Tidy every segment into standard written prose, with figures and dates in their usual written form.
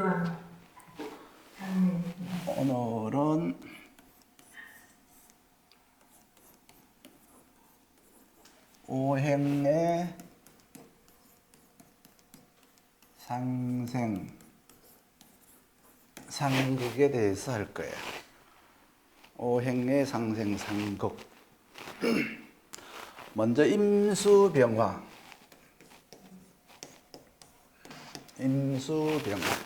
일조왕. 오늘은 오행의 상생, 상극에 대해서 할 거예요. 오행의 상생, 상극. 먼저 임수병화. 임수병화.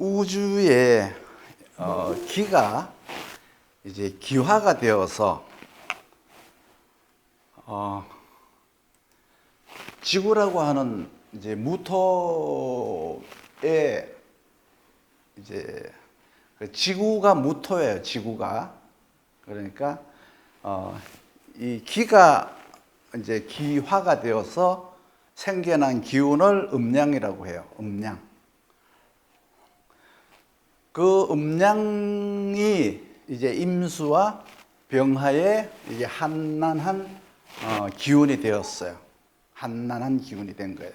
우주의 기가 이제 기화가 되어서 지구라고 하는 이제 무토에 이제 지구가 무토예요. 지구가. 그러니까 이 기가 이제 기화가 되어서 생겨난 기운을 음양이라고 해요. 음양. 그 음양이 이제 임수와 병화의 이제 한난한 기운이 되었어요. 한난한 기운이 된 거예요.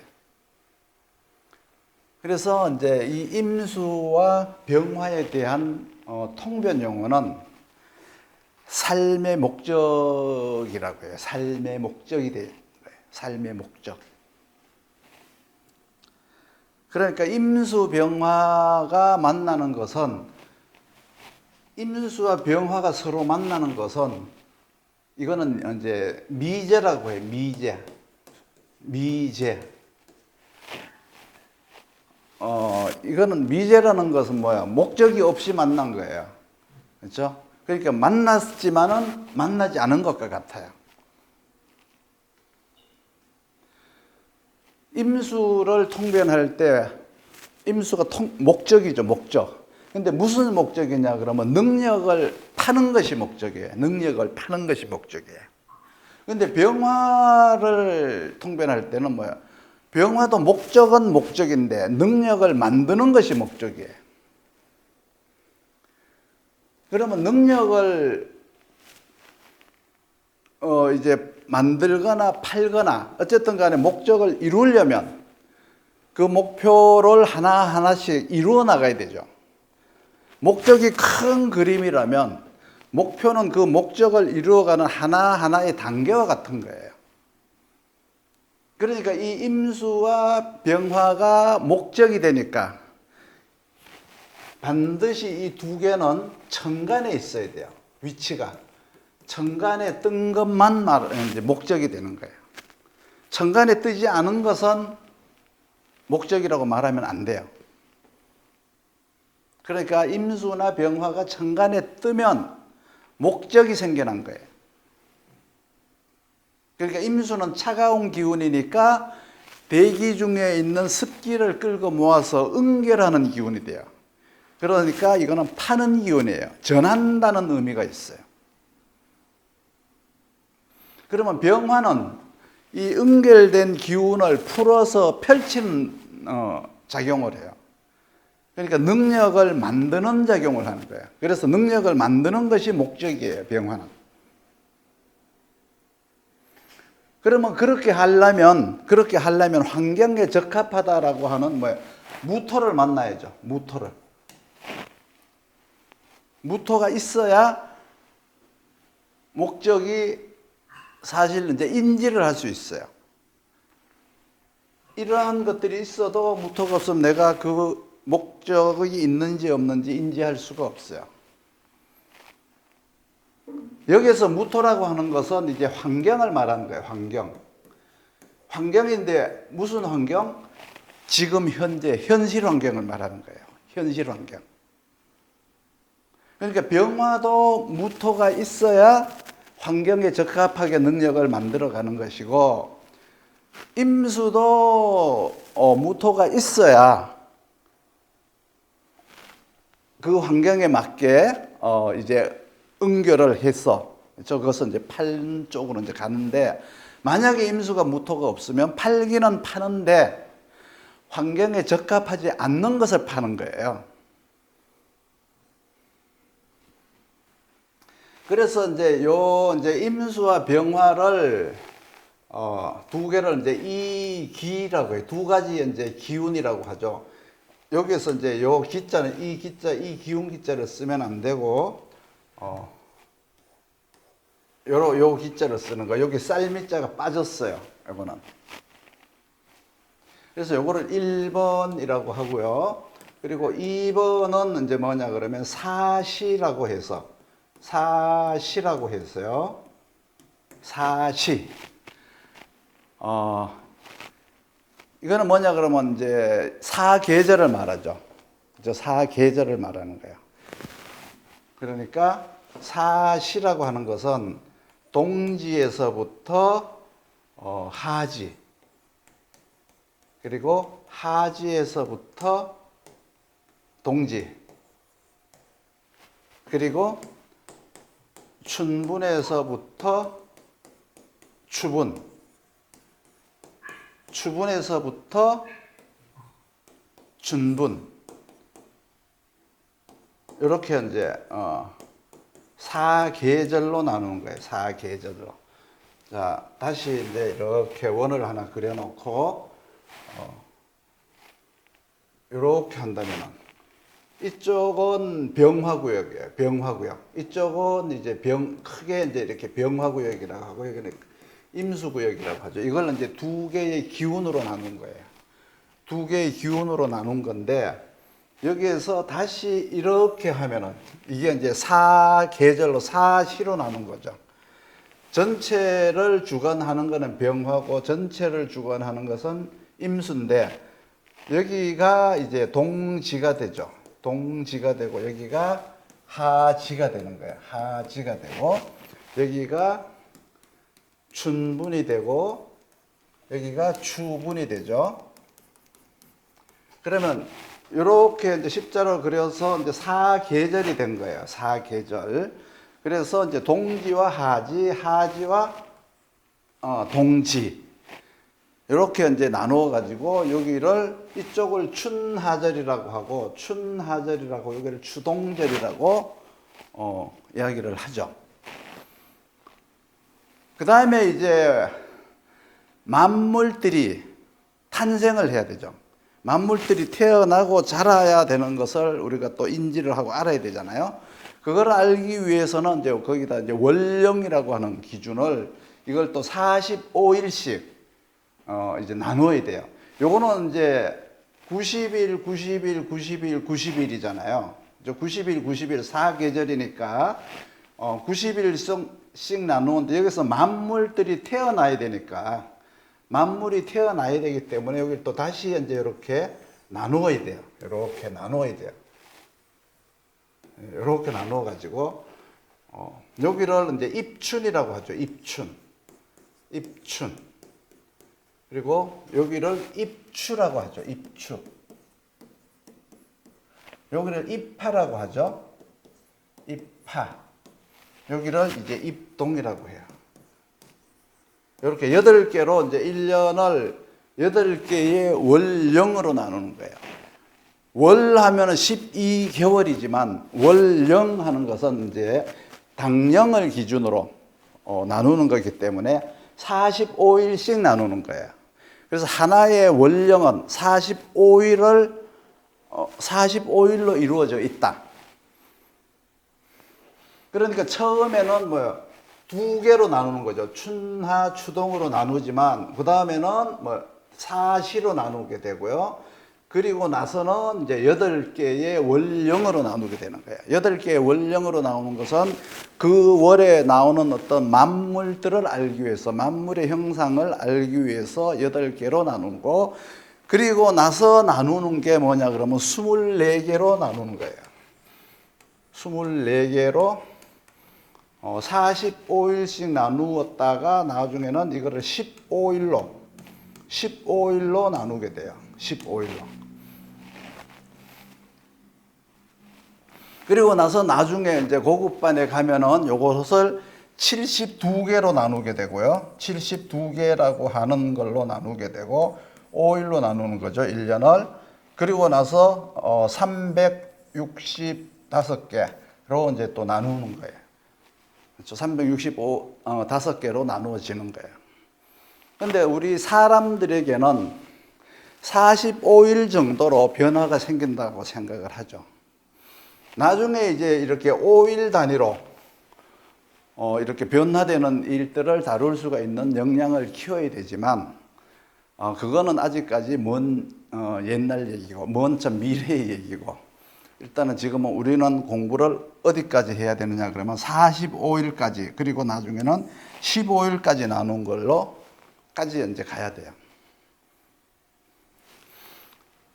그래서 이제 이 임수와 병화에 대한 통변 용어는 삶의 목적이라고 해요. 삶의 목적이 된 거예요. 삶의 목적. 그러니까 임수 병화가 만나는 것은, 임수와 병화가 서로 만나는 것은 이거는 이제 미제라고 해요. 미제. 이거는 미제라는 것은 뭐야? 목적이 없이 만난 거예요. 그렇죠? 그러니까 만났지만은 만나지 않은 것과 같아요. 임수를 통변할 때 임수가 목적이죠. 목적. 근데 무슨 목적이냐 그러면 능력을 파는 것이 목적이에요. 능력을 파는 것이 목적이에요. 근데 병화를 통변할 때는 뭐야? 병화도 목적은 목적인데 능력을 만드는 것이 목적이에요. 그러면 능력을 이제 만들거나 팔거나 어쨌든 간에 목적을 이루려면 그 목표를 하나하나씩 이루어 나가야 되죠. 목적이 큰 그림이라면 목표는 그 목적을 이루어가는 하나하나의 단계와 같은 거예요. 그러니까 이 임수와 병화가 목적이 되니까 반드시 이 두 개는 천간에 있어야 돼요. 위치가. 천간에 뜬 것만 이제 목적이 되는 거예요. 천간에 뜨지 않은 것은 목적이라고 말하면 안 돼요. 그러니까 임수나 병화가 천간에 뜨면 목적이 생겨난 거예요. 그러니까 임수는 차가운 기운이니까 대기 중에 있는 습기를 끌고 모아서 응결하는 기운이 돼요. 그러니까 이거는 파는 기운이에요. 전한다는 의미가 있어요. 그러면 병화는 이 응결된 기운을 풀어서 펼치는 작용을 해요. 그러니까 능력을 만드는 작용을 하는 거예요. 그래서 능력을 만드는 것이 목적이에요. 병화는. 그러면 그렇게 하려면 환경에 적합하다라고 하는 무토를 만나야죠. 무토가 있어야 목적이 사실 이제 인지를 할 수 있어요. 이러한 것들이 있어도 무토가 없으면 내가 그 목적이 있는지 없는지 인지할 수가 없어요. 여기서 무토라고 하는 것은 이제 환경을 말하는 거예요. 환경인데 무슨 환경? 지금 현재 현실 환경을 말하는 거예요. 현실 환경. 그러니까 병화도 무토가 있어야 환경에 적합하게 능력을 만들어가는 것이고, 임수도 무토가 있어야 그 환경에 맞게 이제 응결을 해서 그것은 이제 팔 쪽으로 이제 가는데, 만약에 임수가 무토가 없으면 팔기는 파는데 환경에 적합하지 않는 것을 파는 거예요. 그래서 이제 임수와 병화를 두 개를 이제 이 기라고 해요. 두 가지 이제 기운이라고 하죠. 여기서 이제 요 기자는 이 기자, 이 기운 기자를 쓰면 안 되고, 요 기자를 쓰는 거. 여기 쌀미자가 빠졌어요. 이거는. 그래서 요거를 1번이라고 하고요. 그리고 2번은 이제 뭐냐 그러면 사시라고 해서, 사시라고 했어요. 사시. 이거는 뭐냐 그러면 이제 사계절을 말하죠. 사계절을 말하는 거예요. 그러니까 사시라고 하는 것은 동지에서부터 하지, 그리고 하지에서부터 동지, 그리고 춘분에서부터 추분, 추분에서부터 춘분, 이렇게 이제 사계절로 나누는 거예요. 사계절로. 자, 다시 이제 이렇게 원을 하나 그려놓고 이렇게 한다면은 이쪽은 병화구역이에요. 병화구역. 이쪽은 이제 크게 이제 이렇게 병화구역이라고 하고 여기는 임수구역이라고 하죠. 이걸 이제 두 개의 기운으로 나눈 거예요. 두 개의 기운으로 나눈 건데 여기에서 다시 이렇게 하면은 이게 이제 사계절로 사시로 나눈 거죠. 전체를 주관하는 것은 병화고 전체를 주관하는 것은 임수인데 여기가 이제 동지가 되죠. 동지가 되고 여기가 하지가 되는 거예요. 하지가 되고 여기가 춘분이 되고 여기가 추분이 되죠. 그러면 이렇게 이제 십자로 그려서 이제 사계절이 된 거예요. 사계절. 그래서 이제 동지와 하지, 하지와 동지. 이렇게 이제 나누어 가지고 여기를 이쪽을 춘하절이라고 하고 춘하절이라고 여기를 추동절이라고 이야기를 하죠. 그 다음에 이제 만물들이 탄생을 해야 되죠. 만물들이 태어나고 자라야 되는 것을 우리가 또 인지를 하고 알아야 되잖아요. 그걸 알기 위해서는 이제 거기다 이제 월령이라고 하는 기준을 이걸 또 45일씩 이제 나누어야 돼요. 요거는 이제 90일, 90일, 90일, 90일이잖아요. 90일, 90일 사계절이니까 90일씩 나누는데 여기서 만물들이 태어나야 되니까 만물이 태어나야 되기 때문에 여기 또 다시 이제 이렇게 나누어야 돼요. 이렇게 나누어야 돼요. 이렇게 나누어 가지고 여기를 이제 입춘이라고 하죠. 입춘, 입춘. 그리고 여기를 입추라고 하죠. 입추. 여기를 입하라고 하죠. 입하. 여기를 이제 입동이라고 해요. 이렇게 8개로 이제 1년을 8개의 월령으로 나누는 거예요. 월 하면은 12개월이지만 월령 하는 것은 이제 당령을 기준으로 나누는 거기 때문에 45일씩 나누는 거예요. 그래서 하나의 월령은 45일로 이루어져 있다. 그러니까 처음에는 두 개로 나누는 거죠. 춘하, 추동으로 나누지만 그 다음에는 사시로 나누게 되고요. 그리고 나서는 이제 8개의 월령으로 나누게 되는 거예요. 8개의 월령으로 나오는 것은 그 월에 나오는 어떤 만물들을 알기 위해서, 만물의 형상을 알기 위해서 8개로 나누고, 그리고 나서 나누는 게 뭐냐 그러면 24개로 나누는 거예요. 24개로 45일씩 나누었다가 나중에는 이거를 15일로 나누게 돼요. 15일로. 그리고 나서 나중에 이제 고급반에 가면은 요것을 72개로 나누게 되고요. 72개라고 하는 걸로 나누게 되고 5일로 나누는 거죠. 1년을. 그리고 나서 365개로 이제 또 나누는 거예요. 그렇죠. 365 5개로 나누어지는 거예요. 근데 우리 사람들에게는 45일 정도로 변화가 생긴다고 생각을 하죠. 나중에 이제 이렇게 5일 단위로 이렇게 변화되는 일들을 다룰 수가 있는 역량을 키워야 되지만, 그거는 아직까지 먼 옛날 얘기고, 먼 전 미래의 얘기고, 일단은 지금은 우리는 공부를 어디까지 해야 되느냐 그러면 45일까지, 그리고 나중에는 15일까지 나눈 걸로까지 이제 가야 돼요.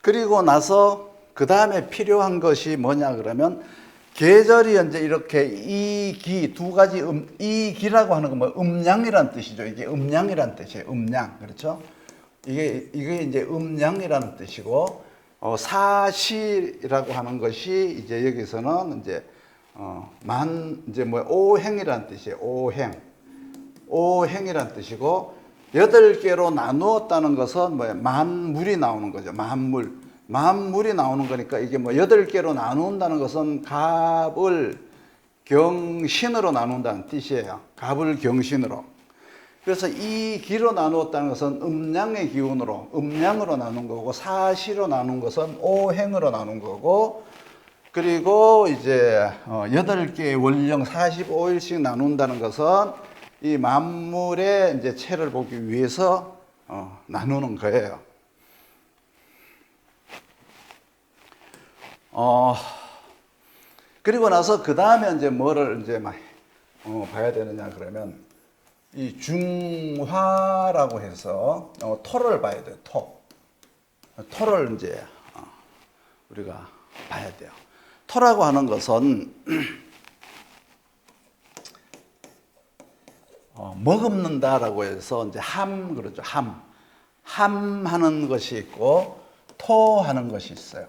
그리고 나서 그 다음에 필요한 것이 뭐냐 그러면, 계절이 이제 이렇게 이기 두 가지 이기라고 하는 건 뭐 음양이란 뜻이죠. 이게 음양이란 뜻이에요. 음양. 그렇죠? 이게 이제 음양이라는 뜻이고, 사시라고 하는 것이 이제 여기서는 이제 이제 뭐 오행이라는 뜻이에요. 오행이라는 뜻이고, 8개로 나누었다는 것은 뭐 만물이 나오는 거죠. 만물이 나오는 거니까, 이게 뭐 8개로 나눈다는 것은 갑을 경신으로 나눈다는 뜻이에요. 갑을 경신으로. 그래서 이 기로 나누었다는 것은 음양의 기운으로, 음양으로 나눈 거고, 사시로 나눈 것은 오행으로 나눈 거고, 그리고 이제 8개의 원령 45일씩 나눈다는 것은 이 만물의 이제 체를 보기 위해서 나누는 거예요. 그리고 나서 그 다음에 이제 뭐를 이제 봐야 되느냐 그러면, 이 중화라고 해서 토를 봐야 돼요. 토를 이제 우리가 봐야 돼요. 토라고 하는 것은 머금는다라고 해서 이제 그러죠. 함하는 것이 있고 토하는 것이 있어요.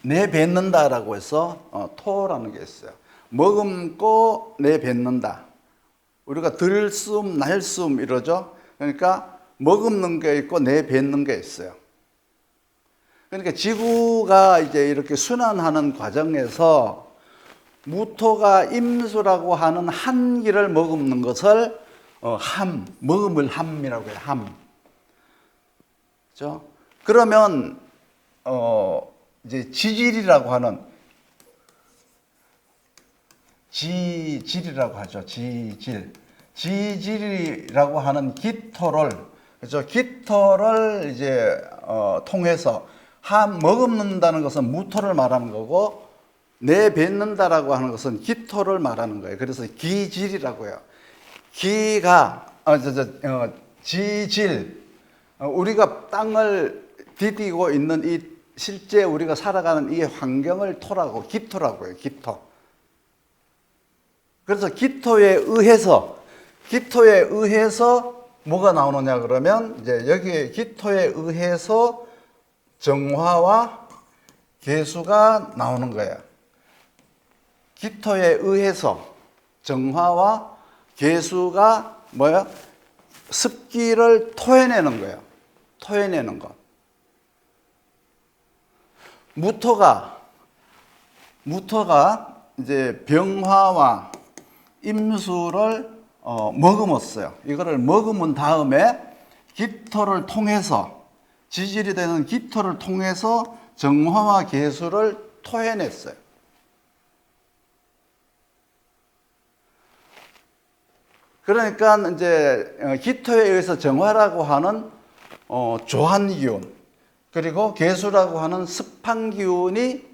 내뱉는다라고 해서 토라는 게 있어요. 머금고 내뱉는다. 우리가 들숨, 날숨 이러죠. 그러니까 머금는 게 있고 내뱉는 게 있어요. 그러니까 지구가 이제 이렇게 순환하는 과정에서 무토가 임수라고 하는 한기를 머금는 것을 머금을 함이라고 해요. 그렇죠? 그러면 이제 지질이라고 하는, 지질이라고 하죠. 지질이라고 하는 기토를, 그렇죠? 기토를 이제 통해서 머금는다는 것은 무토를 말하는 거고, 내뱉는다라고 하는 것은 기토를 말하는 거예요. 그래서 기질이라고 해요. 지질, 우리가 땅을 디디고 있는 이 실제 우리가 살아가는 이 환경을 기토라고 해요. 기토. 그래서 기토에 의해서 뭐가 나오느냐 그러면, 이제 여기 기토에 의해서 정화와 계수가 나오는 거예요. 기토에 의해서 정화와 계수가 뭐예요? 습기를 토해내는 거예요. 토해내는 것. 무토가 이제 병화와 임수를 머금었어요. 이거를 머금은 다음에 기토를 통해서, 지질이 되는 기토를 통해서 정화와 계수를 토해냈어요. 그러니까 이제 기토에 의해서 정화라고 하는 조한 기운, 그리고 계수라고 하는 습한 기운이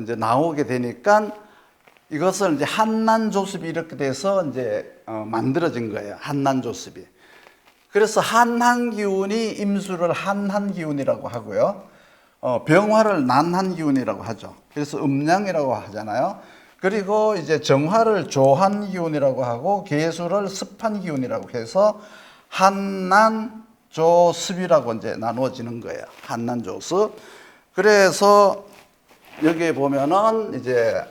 이제 나오게 되니까, 이것을 이제 한난조습이 이렇게 돼서 이제 만들어진 거예요. 한난조습이. 그래서 한한기운이 임수를 한한기운이라고 하고요. 병화를 난한기운이라고 하죠. 그래서 음양이라고 하잖아요. 그리고 이제 정화를 조한기운이라고 하고, 계수를 습한기운이라고 해서 한난조습이라고 이제 나누어지는 거예요. 한난조습. 그래서 여기에 보면은 이제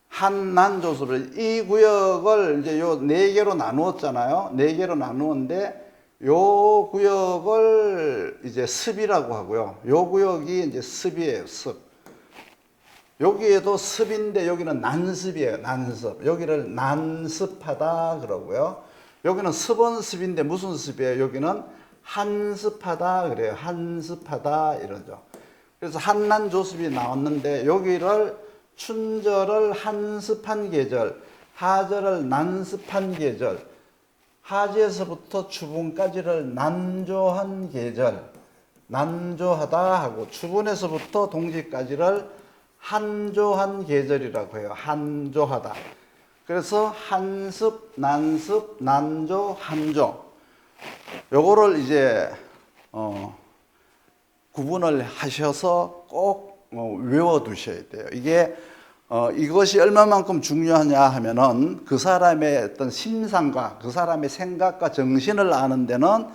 한난조습을, 이 구역을 이제 요 4개로 나누었잖아요. 4개로 나누었는데, 요 구역을 이제 습이라고 하고요. 요 구역이 이제 습이에요. 습. 여기에도 습인데 여기는 난습이에요. 난습. 여기를 난습하다 그러고요. 여기는 습원습인데 무슨 습이에요? 여기는 한습하다 그래요. 한습하다 이러죠. 그래서 한난조습이 나왔는데 여기를 춘절을 한습한 계절, 하절을 난습한 계절, 하지에서부터 추분까지를 난조한 계절, 난조하다 하고 추분에서부터 동지까지를 한조한 계절이라고 해요. 한조하다. 그래서 한습, 난습, 난조, 한조. 요거를 이제 구분을 하셔서 꼭 외워 두셔야 돼요. 이게 이것이 얼마만큼 중요하냐 하면은 그 사람의 어떤 심상과 그 사람의 생각과 정신을 아는 데는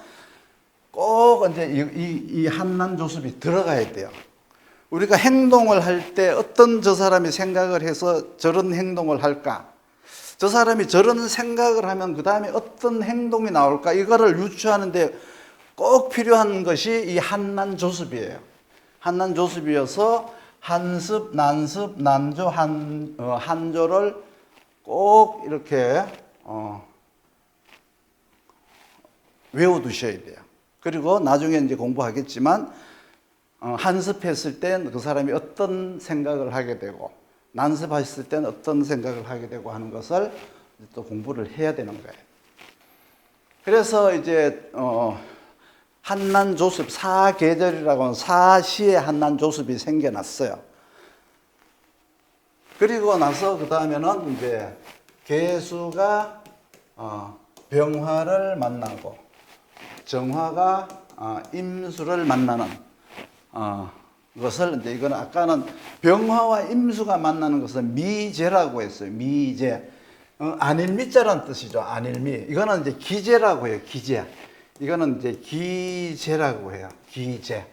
꼭 이제 이 한난조습이 들어가야 돼요. 우리가 행동을 할 때 어떤 저 사람이 생각을 해서 저런 행동을 할까? 저 사람이 저런 생각을 하면 그 다음에 어떤 행동이 나올까? 이거를 유추하는데 꼭 필요한 것이 이 한난조습이에요. 한난조습이어서 한습, 난습, 난조, 한조를 꼭 이렇게 외워두셔야 돼요. 그리고 나중에 이제 공부하겠지만 한습했을 땐 그 사람이 어떤 생각을 하게 되고 난습했을 땐 어떤 생각을 하게 되고 하는 것을 또 공부를 해야 되는 거예요. 그래서 이제 한난조습, 사계절이라고 하는 사시의 한난조습이 생겨났어요. 그리고 나서 그 다음에는 이제 계수가 병화를 만나고 정화가 임수를 만나는 것을 이제 이거는 아까는 병화와 임수가 만나는 것은 미제라고 했어요. 미제. 안일미자라는 뜻이죠. 안일미. 이거는 이제 기제라고 해요. 기제. 이거는 이제 기제라고 해요. 기제.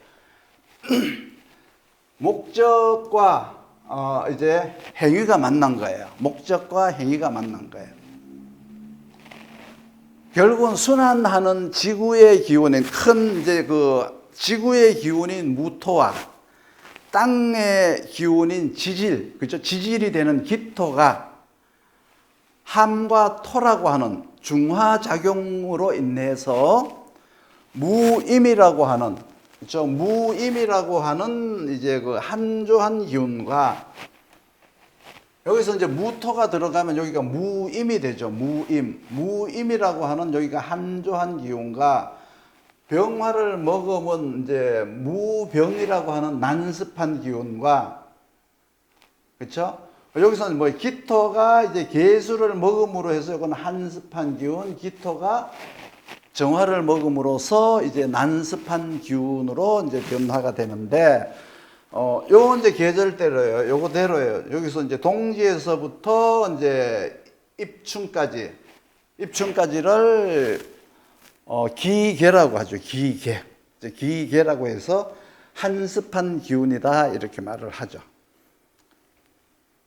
목적과 이제 행위가 만난 거예요. 목적과 행위가 만난 거예요. 결국은 순환하는 지구의 기운인 큰 이제 그 지구의 기운인 무토와 땅의 기운인 지질, 그렇죠? 지질이 되는 기토가 함과 토라고 하는 중화작용으로 인해서 무임이라고 하는, 그렇죠? 무임이라고 하는 이제 그 한조한 기운과 여기서 이제 무토가 들어가면 여기가 무임이 되죠. 무임. 무임이라고 하는 여기가 한조한 기운과 병화를 먹으면 이제 무병이라고 하는 난습한 기운과, 그렇죠? 여기서는 뭐 기토가 이제 계수를 먹음으로 해서 이건 한습한 기운, 기토가 정화를 먹음으로써 이제 난습한 기운으로 이제 변화가 되는데, 요 이제 계절대로예요. 요거대로예요. 여기서 이제 동지에서부터 이제 입춘까지를 기계라고 하죠. 기계. 기계라고 해서 한습한 기운이다 이렇게 말을 하죠.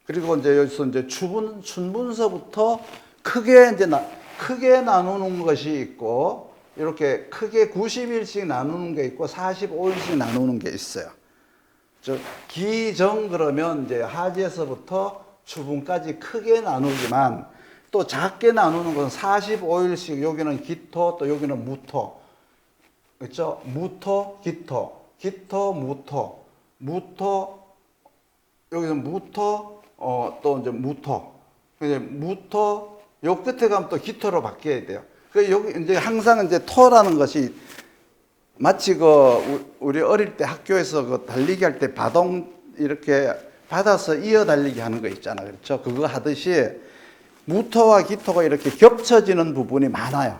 그리고 이제 여기서 이제 춘분서부터 크게 나누는 것이 있고 이렇게 크게 90일씩 나누는 게 있고 45일씩 나누는 게 있어요. 기정 그러면 이제 하지에서부터 추분까지 크게 나누지만 또 작게 나누는 건 45일씩 여기는 기토 또 여기는 무토. 그렇죠? 무토, 기토, 기토, 무토, 무토, 여기서 무토, 또 이제 무토. 이제 무토, 요 끝에 가면 또 기토로 바뀌어야 돼요. 그 여기 이제 항상 이제 토라는 것이 마치 우리 어릴 때 학교에서 달리기 할 때 바동 이렇게 받아서 이어 달리기 하는 거 있잖아요. 그렇죠? 그거 하듯이 무토와 기토가 이렇게 겹쳐지는 부분이 많아요.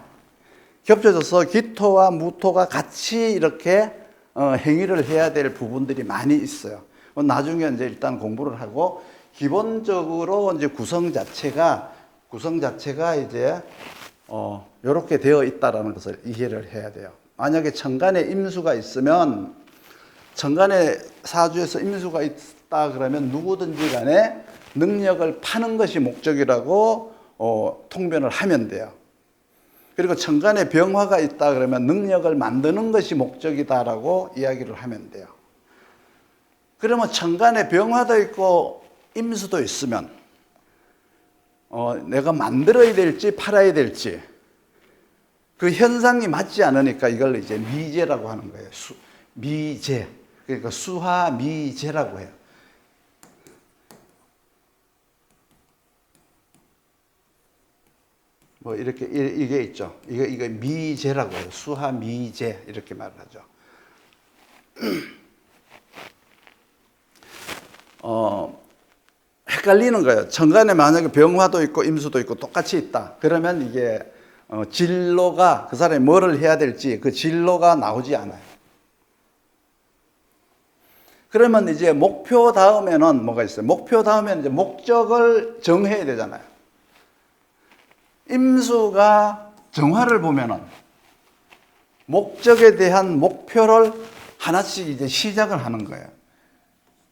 겹쳐져서 기토와 무토가 같이 이렇게 행위를 해야 될 부분들이 많이 있어요. 나중에 이제 일단 공부를 하고 기본적으로 이제 구성 자체가 이제 이렇게 되어 있다라는 것을 이해를 해야 돼요. 만약에 천간에 임수가 있으면 천간에 사주에서 임수가 있다 그러면 누구든지 간에 능력을 파는 것이 목적이라고 통변을 하면 돼요. 그리고 천간에 병화가 있다 그러면 능력을 만드는 것이 목적이다라고 이야기를 하면 돼요. 그러면 천간에 병화도 있고 임수도 있으면 내가 만들어야 될지 팔아야 될지 그 현상이 맞지 않으니까 이걸 이제 미제라고 하는 거예요. 미제. 그러니까 수화미제라고 해요. 뭐 이렇게 이게 있죠. 이거 미제라고 해요. 수화미제 이렇게 말을 하죠. 헷갈리는 거예요. 천간에 만약에 병화도 있고 임수도 있고 똑같이 있다. 그러면 이게 진로가 그 사람이 뭐를 해야 될지 그 진로가 나오지 않아요. 그러면 이제 목표 다음에는 뭐가 있어요? 목표 다음에는 이제 목적을 정해야 되잖아요. 임수가 정화를 보면은 목적에 대한 목표를 하나씩 이제 시작을 하는 거예요.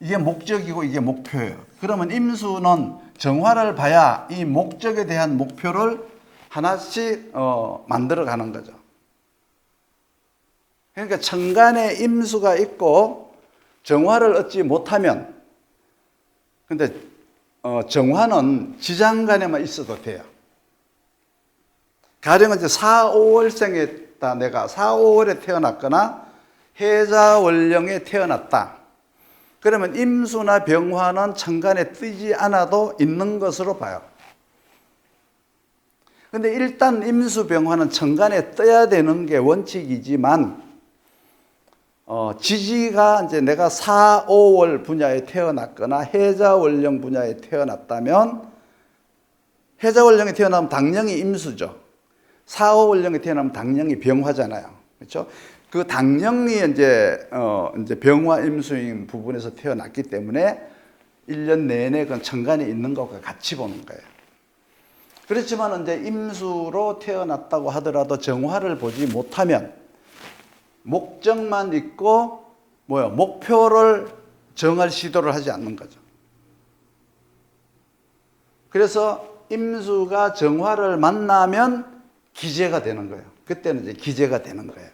이게 목적이고 이게 목표예요. 그러면 임수는 정화를 봐야 이 목적에 대한 목표를 하나씩 만들어 가는 거죠. 그러니까 천간에 임수가 있고 정화를 얻지 못하면, 근데 정화는 지장간에만 있어도 돼요. 가령 이제 4, 5월생에 내가 4, 5월에 태어났거나 해자월령에 태어났다. 그러면 임수나 병화는 천간에 뜨지 않아도 있는 것으로 봐요. 근데 일단 임수 병화는 천간에 떠야 되는 게 원칙이지만 지지가 이제 내가 4, 5월 분야에 태어났거나 해자월령 분야에 태어났다면 해자월령에 태어나면 당연히 임수죠. 4, 5월령에 태어나면 당연히 병화잖아요. 그렇죠? 그 당연히 이제 병화 임수인 부분에서 태어났기 때문에 1년 내내 그 천간에 있는 것과 같이 보는 거예요. 그렇지만 이제 임수로 태어났다고 하더라도 정화를 보지 못하면 목적만 있고 목표를 정할 시도를 하지 않는 거죠. 그래서 임수가 정화를 만나면 기재가 되는 거예요. 그때는 이제 기재가 되는 거예요.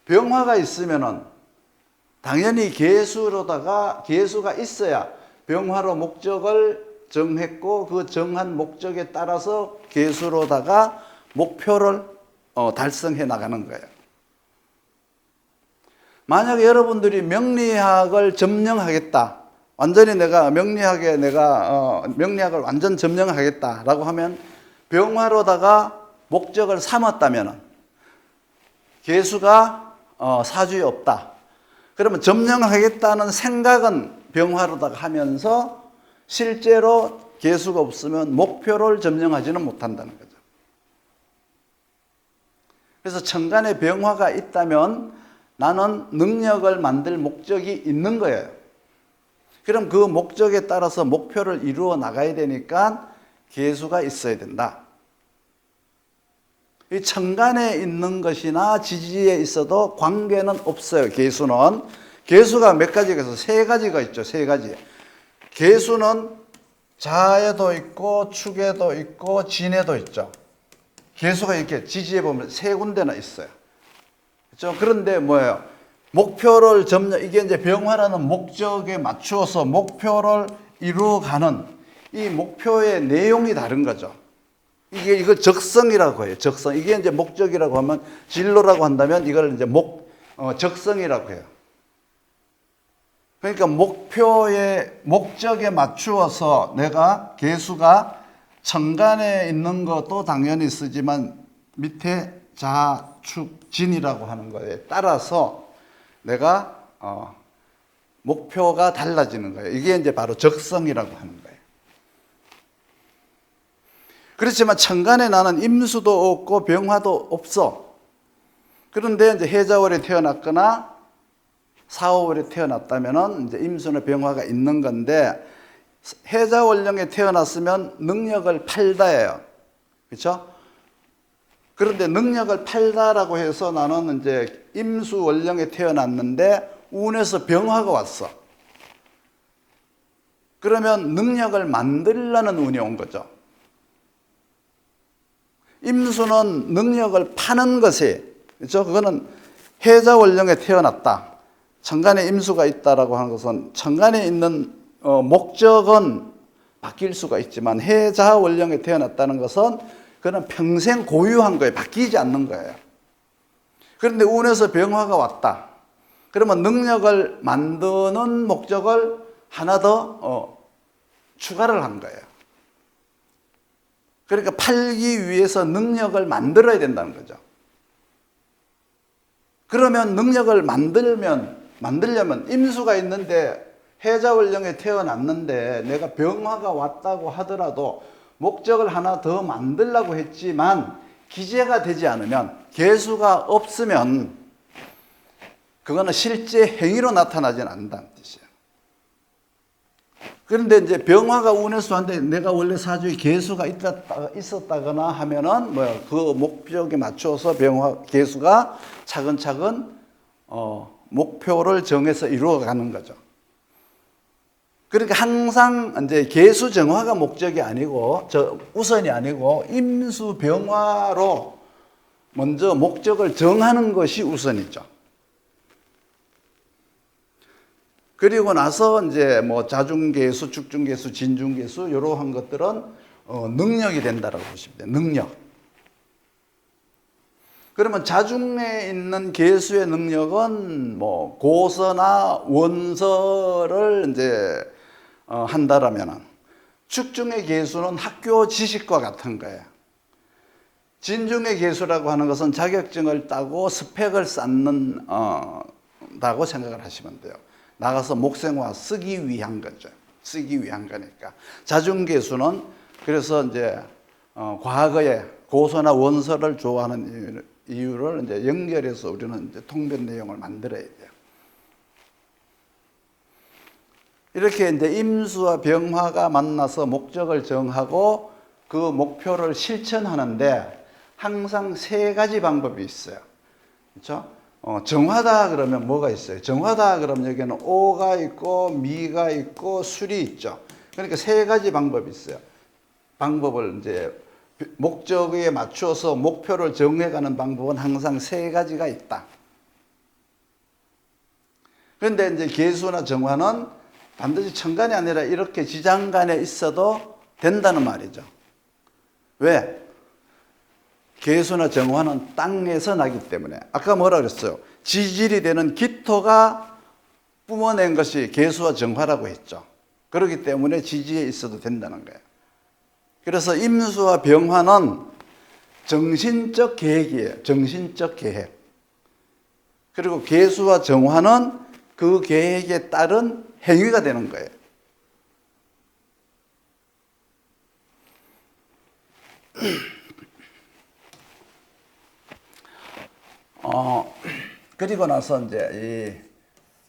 병화가 있으면은 당연히 계수가 있어야 병화로 목적을 정했고 그 정한 목적에 따라서 계수로다가 목표를 달성해 나가는 거예요. 만약에 여러분들이 명리학을 점령하겠다. 완전히 내가 명리학을 완전 점령하겠다라고 하면 병화로다가 목적을 삼았다면 계수가 사주에 없다. 그러면 점령하겠다는 생각은 병화로다가 하면서 실제로 계수가 없으면 목표를 점령하지는 못한다는 거죠. 그래서 천간에 병화가 있다면 나는 능력을 만들 목적이 있는 거예요. 그럼 그 목적에 따라서 목표를 이루어 나가야 되니까 계수가 있어야 된다. 이 천간에 있는 것이나 지지에 있어도 관계는 없어요. 계수가 몇 가지가 있어서 3가지가 있죠. 3가지. 계수는 자에도 있고 축에도 있고 진에도 있죠. 계수가 이렇게 지지에 보면 3군데나 있어요. 그렇죠? 그런데 뭐예요? 목표를 이게 이제 병화라는 목적에 맞추어서 목표를 이루어가는 이 목표의 내용이 다른 거죠. 이걸 적성이라고 해요. 적성. 이게 이제 목적이라고 하면 진로라고 한다면 이걸 이제 적성이라고 해요. 그러니까 목적에 맞추어서 내가 계수가 천간에 있는 것도 당연히 쓰지만 밑에 자, 축, 진이라고 하는 거에 따라서 내가 목표가 달라지는 거예요. 이게 이제 바로 적성이라고 하는 거예요. 그렇지만 천간에 나는 임수도 없고 병화도 없어. 그런데 이제 해자월에 태어났거나 4, 5월에 태어났다면은 이제 임수나 병화가 있는 건데 해자월령에 태어났으면 능력을 팔다예요. 그렇죠? 그런데 능력을 팔다라고 해서 나는 이제 임수월령에 태어났는데 운에서 병화가 왔어. 그러면 능력을 만들려는 운이 온 거죠. 임수는 능력을 파는 것이, 그렇죠? 그거는 해자월령에 태어났다. 천간에 임수가 있다라고 하는 것은 천간에 있는 목적은 바뀔 수가 있지만 해자원령에 태어났다는 것은 그는 평생 고유한 거예요. 바뀌지 않는 거예요. 그런데 운에서 병화가 왔다. 그러면 능력을 만드는 목적을 하나 더 추가를 한 거예요. 그러니까 팔기 위해서 능력을 만들어야 된다는 거죠. 그러면 능력을 만들려면 임수가 있는데 해자원령에 태어났는데 내가 병화가 왔다고 하더라도 목적을 하나 더 만들려고 했지만 기재가 되지 않으면 계수가 없으면 그거는 실제 행위로 나타나지는 않는다는 뜻이에요. 그런데 이제 병화가 운에서 왔는데 내가 원래 사주에 계수가 있었다거나 하면은 그 목적에 맞춰서 병화 계수가 차근차근 목표를 정해서 이루어가는 거죠. 그러니까 항상 이제 계수 정화가 목적이 아니고 우선이 아니고 임수 병화로 먼저 목적을 정하는 것이 우선이죠. 그리고 나서 이제 뭐 자중계수, 축중계수, 진중계수 이러한 것들은 능력이 된다라고 보시면 돼요. 능력. 그러면 자중에 있는 계수의 능력은 뭐 고서나 원서를 이제 한다라면은 축중의 계수는 학교 지식과 같은 거예요. 진중의 계수라고 하는 것은 자격증을 따고 스펙을 쌓는 다고 생각을 하시면 돼요. 나가서 목생화 쓰기 위한 거죠. 쓰기 위한 거니까. 자중계수는 그래서 이제 과거에 고서나 원서를 좋아하는 이유를 이제 연결해서 우리는 이제 통변 내용을 만들어야 돼요. 이렇게 이제 임수와 병화가 만나서 목적을 정하고 그 목표를 실천하는데 항상 세 가지 방법이 있어요. 그렇죠? 정화다 그러면 뭐가 있어요? 정화다 그러면 여기는 오가 있고 미가 있고 술이 있죠. 그러니까 세 가지 방법이 있어요. 방법을 이제 목적에 맞춰서 목표를 정해가는 방법은 항상 세 가지가 있다. 그런데 이제 계수나 정화는 반드시 천간이 아니라 이렇게 지장간에 있어도 된다는 말이죠. 왜? 계수나 정화는 땅에서 나기 때문에 아까 뭐라 그랬어요? 지질이 되는 기토가 뿜어낸 것이 계수와 정화라고 했죠. 그렇기 때문에 지지에 있어도 된다는 거예요. 그래서 임수와 병화는 정신적 계획이에요. 정신적 계획. 그리고 계수와 정화는 그 계획에 따른 행위가 되는 거예요. 그리고 나서 이제 이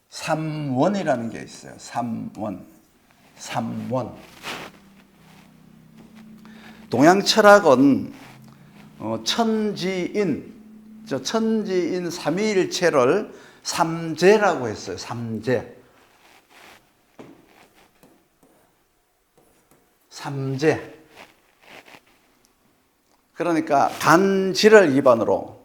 삼원이라는 게 있어요. 삼원. 동양 철학은 천지인 삼위일체를 삼재라고 했어요. 삼재. 그러니까 간지를 기반으로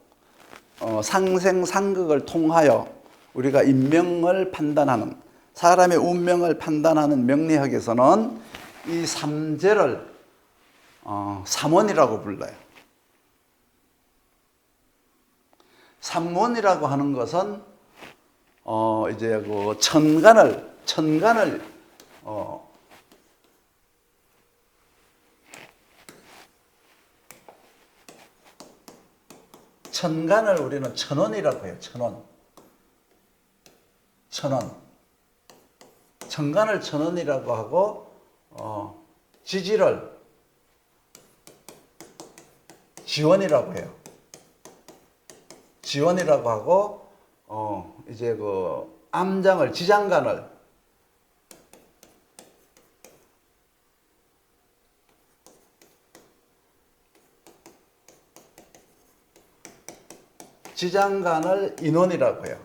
상생상극을 통하여 우리가 인명을 판단하는, 사람의 운명을 판단하는 명리학에서는 이 삼재를 삼원이라고 불러요. 삼원이라고 하는 것은 이제 그 천간을 우리는 천원이라고 해요. 천간을 천원이라고 하고 지지를 지원이라고 해요. 지원이라고 하고 이제 그 암장을 지장간을 인원이라고 해요.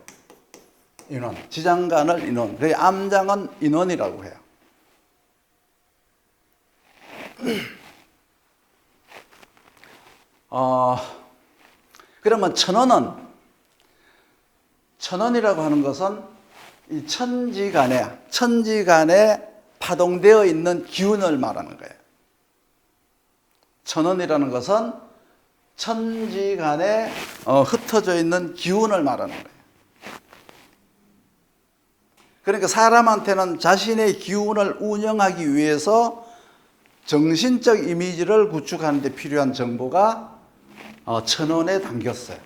인원. 지장간을 인원. 그래서 암장은 인원이라고 해요. 그러면 천원이라고 하는 것은 이 천지간에 파동되어 있는 기운을 말하는 거예요. 천원이라는 것은 천지간에 흩어져 있는 기운을 말하는 거예요. 그러니까 사람한테는 자신의 기운을 운영하기 위해서 정신적 이미지를 구축하는 데 필요한 정보가 천원에 담겼어요.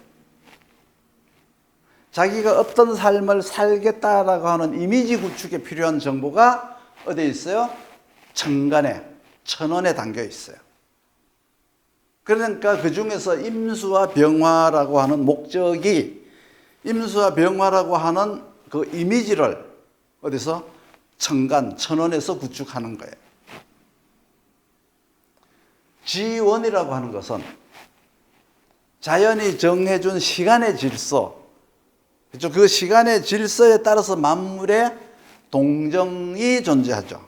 자기가 어떤 삶을 살겠다라고 하는 이미지 구축에 필요한 정보가 어디에 있어요? 천간에, 천원에 담겨 있어요. 그러니까 그 중에서 임수와 병화라고 하는 목적이 임수와 병화라고 하는 그 이미지를 어디서? 천간, 천원에서 구축하는 거예요. 지원이라고 하는 것은 자연이 정해준 시간의 질서, 그렇죠? 그 시간의 질서에 따라서 만물의 동정이 존재하죠.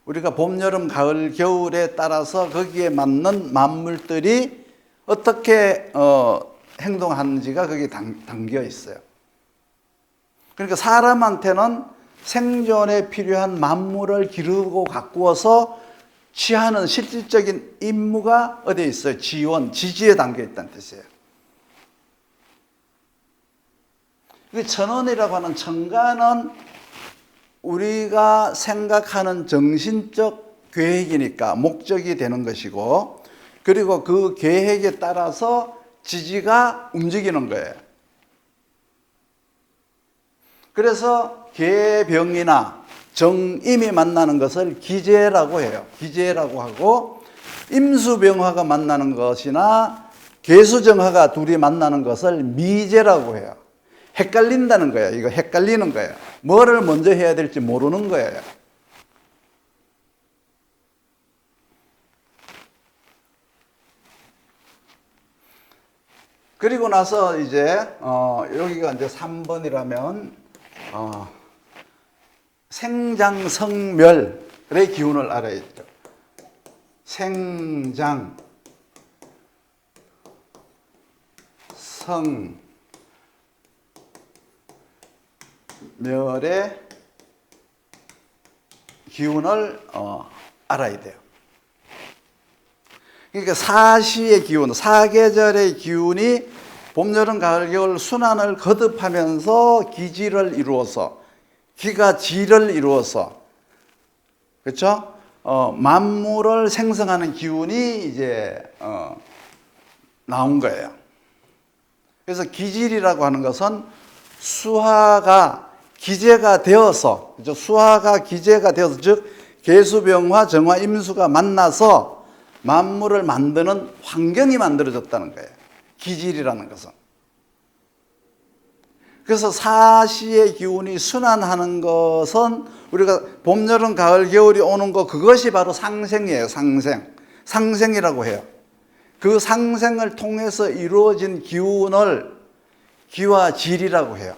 우리가 봄, 여름, 가을, 겨울에 따라서 거기에 맞는 만물들이 어떻게 행동하는지가 거기에 담겨 있어요. 그러니까 사람한테는 생존에 필요한 만물을 기르고 가꾸어서 취하는 실질적인 임무가 어디에 있어요? 지원, 지지에 담겨 있다는 뜻이에요. 천원이라고 하는 천간은 우리가 생각하는 정신적 계획이니까 목적이 되는 것이고, 그리고 그 계획에 따라서 지지가 움직이는 거예요. 그래서 계병이나 정임이 만나는 것을 기재라고 해요. 기재라고 하고, 임수병화가 만나는 것이나 계수정화가 둘이 만나는 것을 미재라고 해요. 헷갈린다는 거예요. 이거 헷갈리는 거예요. 뭐를 먼저 해야 될지 모르는 거예요. 그리고 나서 이제 여기가 이제 3번이라면 생장성멸의 기운을 알아야죠. 생장 성멸의 기운을 알아야 돼요. 그러니까 사시의 기운, 사계절의 기운이 봄, 여름, 가을, 겨울 순환을 거듭하면서 기지를 이루어서, 기가 지를 이루어서, 그렇죠? 만물을 생성하는 기운이 이제 나온 거예요. 그래서 기질이라고 하는 것은 수화가 기재가 되어서, 그렇죠? 수화가 기재가 되어서, 즉 계수병화, 정화, 임수가 만나서 만물을 만드는 환경이 만들어졌다는 거예요. 기질이라는 것은. 그래서 사시의 기운이 순환하는 것은 우리가 봄, 여름, 가을, 겨울이 오는 것, 그것이 바로 상생이에요. 상생이라고 해요. 그 상생을 통해서 이루어진 기운을 기와질이라고 해요.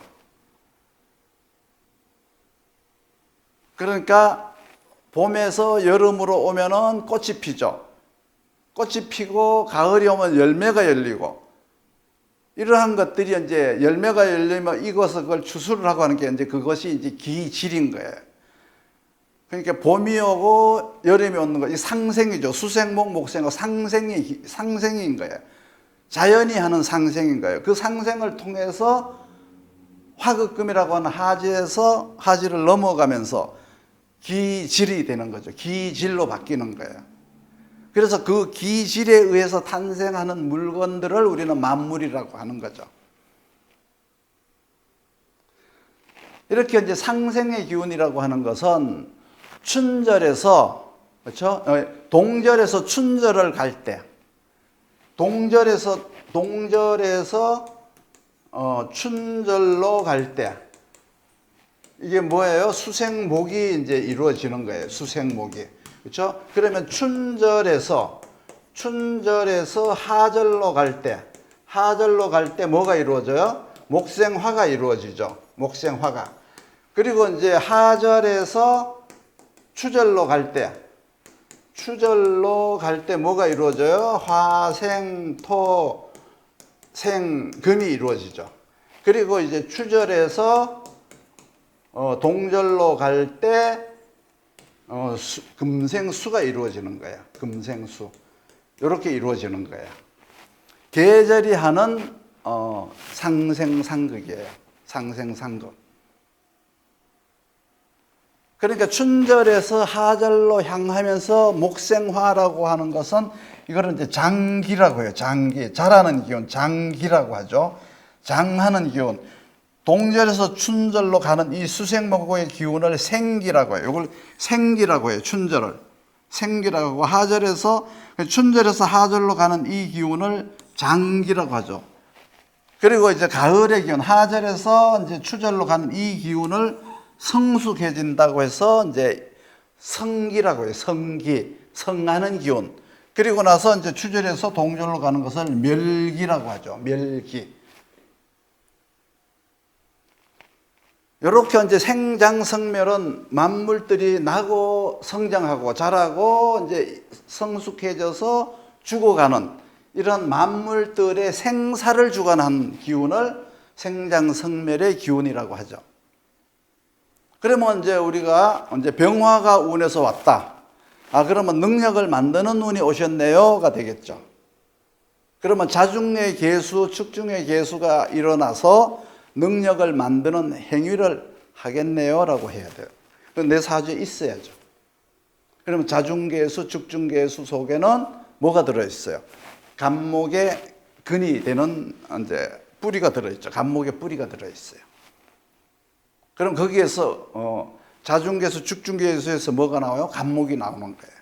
그러니까 봄에서 여름으로 오면은 꽃이 피죠. 꽃이 피고 가을이 오면 열매가 열리고, 이러한 것들이 이제 열매가 열리면 익어서 그걸 추수를 하고 하는 게 이제 그것이 이제 기질인 거예요. 그러니까 봄이 오고 여름이 오는 거, 이 상생이죠. 수생목, 목생목, 상생인 거예요. 자연이 하는 상생인 거예요. 그 상생을 통해서 화극금이라고 하는 하지에서 하지를 넘어가면서 기질이 되는 거죠. 기질로 바뀌는 거예요. 그래서 그 기질에 의해서 탄생하는 물건들을 우리는 만물이라고 하는 거죠. 이렇게 이제 상생의 기운이라고 하는 것은 춘절에서, 그렇죠? 동절에서 춘절을 갈 때, 동절에서 춘절로 갈 때, 이게 뭐예요? 수생목이 이제 이루어지는 거예요. 수생목이. 그렇죠? 그러면 춘절에서 하절로 갈 때 뭐가 이루어져요? 목생화가 이루어지죠. 목생화가. 그리고 이제 하절에서 추절로 갈 때 뭐가 이루어져요? 화생, 토, 생, 금이 이루어지죠. 그리고 이제 추절에서 동절로 갈 때 금생수가 이루어지는 거야. 금생수. 이렇게 이루어지는 거야. 계절이 하는 상생상극이에요. 상생상극. 그러니까 춘절에서 하절로 향하면서 목생화라고 하는 것은 이거는 이제 장기라고 해요. 장기. 자라는 기운, 장기라고 하죠. 장하는 기운. 동절에서 춘절로 가는 이 수생목의 기운을 생기라고 해요. 이걸 생기라고 해요. 춘절을. 생기라고 하고 하절에서 춘절에서 하절로 가는 이 기운을 장기라고 하죠. 그리고 이제 가을의 기운, 하절에서 이제 추절로 가는 이 기운을 성숙해진다고 해서 이제 성기라고 해요. 성기, 성하는 기운. 그리고 나서 이제 추절에서 동절로 가는 것을 멸기라고 하죠. 멸기. 이렇게 이제 생장성멸은 만물들이 나고 성장하고 자라고 이제 성숙해져서 죽어가는 이런 만물들의 생사를 주관한 기운을 생장성멸의 기운이라고 하죠. 그러면 이제 우리가 이제 병화가 운에서 왔다. 그러면 능력을 만드는 운이 오셨네요가 되겠죠. 그러면 자중의 계수, 축중의 계수가 일어나서 능력을 만드는 행위를 하겠네요라고 해야 돼요. 내 사주에 있어야죠. 그러면 자중계수, 축중계수 속에는 뭐가 들어있어요? 간목의 근이 되는 이제 뿌리가 들어있죠. 간목의 뿌리가 들어있어요. 그럼 거기에서 자중계수, 축중계수에서 뭐가 나와요? 간목이 나오는 거예요.